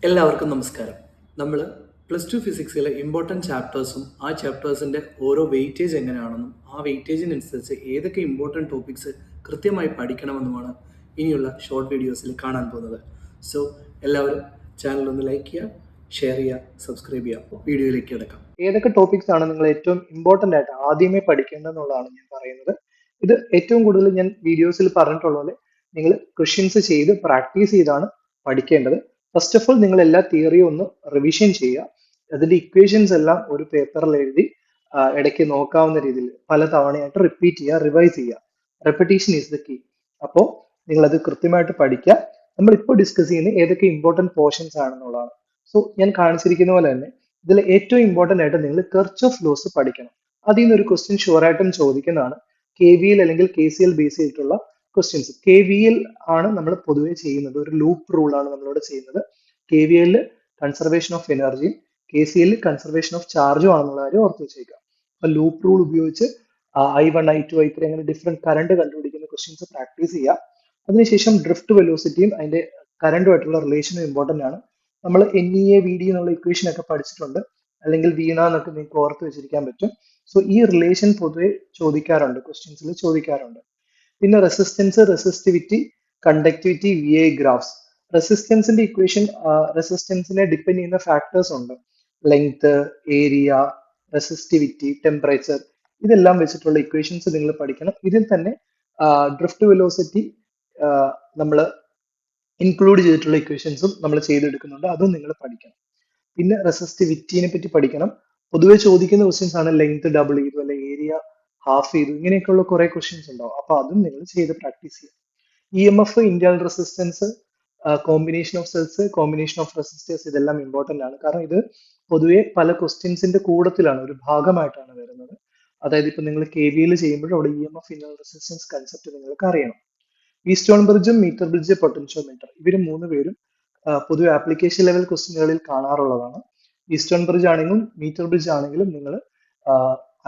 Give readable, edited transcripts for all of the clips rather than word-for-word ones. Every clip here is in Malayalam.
എല്ലാവർക്കും നമസ്കാരം. നമ്മൾ +2 ഫിസിക്സിലെ ഇമ്പോർട്ടൻറ്റ് ചാപ്റ്റേഴ്സും ആ ചാപ്റ്റേഴ്സിൻ്റെ ഓരോ വെയിറ്റേജ് എങ്ങനെയാണെന്നും ആ വെയിറ്റേജിനനുസരിച്ച് ഏതൊക്കെ ഇമ്പോർട്ടൻറ്റ് ടോപ്പിക്സ് കൃത്യമായി പഠിക്കണമെന്നുമാണ് ഇനിയുള്ള ഷോർട്ട് വീഡിയോസിൽ കാണാൻ പോകുന്നത്. സോ എല്ലാവരും ചാനൽ ലൈക്ക് ചെയ്യുക, ഷെയർ ചെയ്യുക, സബ്സ്ക്രൈബ് ചെയ്യുക. വീഡിയോയിലേക്ക് കിടക്കാം. ഏതൊക്കെ ടോപ്പിക്സ് ആണ് നിങ്ങൾ ഏറ്റവും ഇമ്പോർട്ടൻ്റ് ആയിട്ട് ആദ്യമേ പഠിക്കേണ്ടതെന്നുള്ളതാണ് ഞാൻ പറയുന്നത്. ഇത് ഏറ്റവും കൂടുതൽ ഞാൻ വീഡിയോസിൽ പറഞ്ഞിട്ടുള്ള പോലെ നിങ്ങൾ ക്വസ്റ്റ്യൻസ് ചെയ്ത് പ്രാക്ടീസ് ചെയ്താണ് പഠിക്കേണ്ടത്. ഫസ്റ്റ് ഓഫ് ഓൾ നിങ്ങൾ എല്ലാ തിയറിയും ഒന്ന് റിവിഷൻ ചെയ്യുക. അതിന്റെ ഇക്വേഷൻസ് എല്ലാം ഒരു പേപ്പറിൽ എഴുതി ഇടയ്ക്ക് നോക്കാവുന്ന രീതിയിൽ പല തവണയായിട്ട് റിപ്പീറ്റ് ചെയ്യുക, റിവൈസ് ചെയ്യുക. Repetition is the key. അപ്പോൾ നിങ്ങൾ അത് കൃത്യമായിട്ട് പഠിക്കുക. നമ്മൾ ഇപ്പോൾ ഡിസ്കസ് ചെയ്യുന്ന ഏതൊക്കെ ഇമ്പോർട്ടൻറ്റ് പോർഷൻസ് ആണെന്നുള്ളതാണ്. സോ ഞാൻ കാണിച്ചിരിക്കുന്ന പോലെ തന്നെ ഇതിൽ ഏറ്റവും ഇമ്പോർട്ടൻ്റ് ആയിട്ട് നിങ്ങൾ കിർച്ചോഫ് ലോസ് പഠിക്കണം. അതിൽ നിന്ന് ഒരു ക്വസ്റ്റ്യൻ ഷുവർ ആയിട്ടും ചോദിക്കുന്നതാണ്. KVL അല്ലെങ്കിൽ KCL ബേസ് ചെയ്തിട്ടുള്ള ക്വസ്റ്റ്യൻസ്. KVL ആണ് നമ്മൾ പൊതുവെ ചെയ്യുന്നത്, ഒരു ലൂപ്പ് റൂൾ ആണ് നമ്മളിവിടെ ചെയ്യുന്നത്. KVL കൺസർവേഷൻ ഓഫ് എനർജിയും KCL കൺസർവേഷൻ ഓഫ് ചാർജും ആണെന്നുള്ള കാര്യം ഓർത്ത് വെച്ചേക്കുക. അപ്പൊ ലൂപ്പ് റൂൾ ഉപയോഗിച്ച് I1, I2, I3 അങ്ങനെ ഡിഫറെന്റ് കറണ്ട് കണ്ടുപിടിക്കുന്ന ക്വസ്റ്റ്യൻസ് പ്രാക്ടീസ് ചെയ്യുക. അതിനുശേഷം ഡ്രിഫ്റ്റ് വെലോസിറ്റിയും അതിന്റെ കറണ്ടുമായിട്ടുള്ള റിലേഷനും ഇമ്പോർട്ടൻ്റ് ആണ്. നമ്മൾ NEA/VD എന്നുള്ള ഇക്വേഷൻ ഒക്കെ പഠിച്ചിട്ടുണ്ട്, അല്ലെങ്കിൽ വീണ എന്നൊക്കെ നിങ്ങൾക്ക് ഓർത്ത് വെച്ചിരിക്കാൻ പറ്റും. സോ ഈ റിലേഷൻ പൊതുവെ ചോദിക്കാറുണ്ട്, ക്വസ്റ്റ്യൻസിൽ ചോദിക്കാറുണ്ട്. പിന്നെ resistance, resistivity, conductivity, VI graphs. റെസിസ്റ്റൻസിന്റെ ഇക്വേഷൻ, റെസിസ്റ്റൻസിനെ ഡിപ്പെൻഡ് ചെയ്യുന്ന ഫാക്ടേഴ്സ് ഉണ്ട്. ലെങ്ത്, ഏരിയ, റെസിസ്റ്റിവിറ്റി, ടെമ്പറേച്ചർ, ഇതെല്ലാം വെച്ചിട്ടുള്ള ഇക്വേഷൻസ് നിങ്ങൾ പഠിക്കണം. ഇതിൽ തന്നെ ഡ്രിഫ്റ്റ് വെലോസിറ്റി നമ്മൾ ഇൻക്ലൂഡ് ചെയ്തിട്ടുള്ള ഇക്വേഷൻസും നമ്മൾ ചെയ്തെടുക്കുന്നുണ്ട്, അതും നിങ്ങൾ പഠിക്കണം. പിന്നെ റെസിസ്റ്റിവിറ്റിനെ പറ്റി പഠിക്കണം. പൊതുവെ ചോദിക്കുന്ന ക്വസ്റ്റ്യൻസ് ആണ് ലെങ്ത് ഡബിൾ ചെയ്തു അല്ലെ ഏരിയ ഹാഫ് ചെയ്തു, ഇങ്ങനെയൊക്കെയുള്ള കുറെ ക്വസ്റ്റ്യൻസ് ഉണ്ടാവും. അപ്പൊ അതും നിങ്ങൾ ചെയ്ത് പ്രാക്ടീസ് ചെയ്യും. EMF, internal resistance, combination of cells, combination of resistors, ഇതെല്ലാം ഇമ്പോർട്ടന്റ് ആണ്. കാരണം ഇത് പൊതുവെ പല ക്വസ്റ്റ്യൻസിന്റെ കൂടത്തിലാണ്, ഒരു ഭാഗമായിട്ടാണ് വരുന്നത്. അതായത് ഇപ്പൊ നിങ്ങൾ KVL ചെയ്യുമ്പോഴും അവിടെ EMF, ഇന്റേണൽ റെസിസ്റ്റൻസ് കൺസെപ്റ്റ് നിങ്ങൾക്ക് അറിയണം. ഈസ്റ്റേൺ ബ്രിഡ്ജും മീറ്റർ ബ്രിഡ്ജ്, പൊട്ടൻഷ്യോമീറ്റർ, ഇവർ മൂന്ന് പേരും പൊതുവെ ആപ്ലിക്കേഷൻ ലെവൽ ക്വസ്റ്റ്യനുകളിൽ കാണാറുള്ളതാണ്. ഈസ്റ്റേൺ ബ്രിഡ്ജ് ആണെങ്കിലും മീറ്റർ ബ്രിഡ്ജ് ആണെങ്കിലും നിങ്ങൾ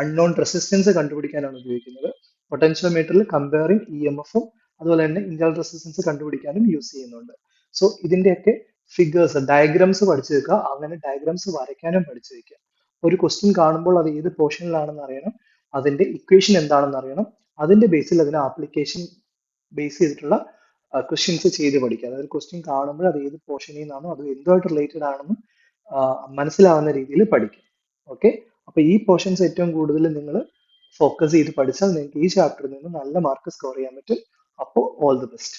അൺനോൺ റെസിസ്റ്റൻസ് കണ്ടുപിടിക്കാനാണ് ഉപയോഗിക്കുന്നത്. പൊട്ടൻഷ്യോമീറ്ററിൽ കമ്പയറിംഗ് EMF-ഉം അതുപോലെ തന്നെ ഇന്റേണൽ റെസിസ്റ്റൻസ് കണ്ടുപിടിക്കാനും യൂസ് ചെയ്യുന്നുണ്ട്. സോ ഇതിന്റെയൊക്കെ ഫിഗേഴ്സ്, ഡയഗ്രാംസ് പഠിച്ചു വെക്കുക. അങ്ങനെ ഡയഗ്രാംസ് വരയ്ക്കാനും പഠിച്ചു വെക്കുക. ഒരു ക്വസ്റ്റ്യൻ കാണുമ്പോൾ അത് ഏത് പോർഷനിലാണെന്ന് അറിയണം, അതിന്റെ ഇക്വേഷൻ എന്താണെന്ന് അറിയണം. അതിന്റെ ബേസിൽ അതിന് ആപ്ലിക്കേഷൻ ബേസ് ചെയ്തിട്ടുള്ള ക്വസ്റ്റ്യൻസ് ചെയ്ത് പഠിക്കുക. അതായത് ക്വസ്റ്റ്യൻ കാണുമ്പോൾ അത് ഏത് പോർഷനിൽ നിന്നാണോ അത് എന്തുമായിട്ട് റിലേറ്റഡ് ആണെന്നും മനസ്സിലാവുന്ന രീതിയിൽ പഠിക്കും. ഓക്കെ, അപ്പൊ ഈ പോർഷൻസ് ഏറ്റവും കൂടുതൽ നിങ്ങൾ ഫോക്കസ് ചെയ്ത് പഠിച്ചാൽ നിങ്ങൾക്ക് ഈ ചാപ്റ്ററിൽ നിന്ന് നല്ല മാർക്ക് സ്കോർ ചെയ്യാൻ പറ്റും. അപ്പോൾ ഓൾ ദി ബെസ്റ്റ്.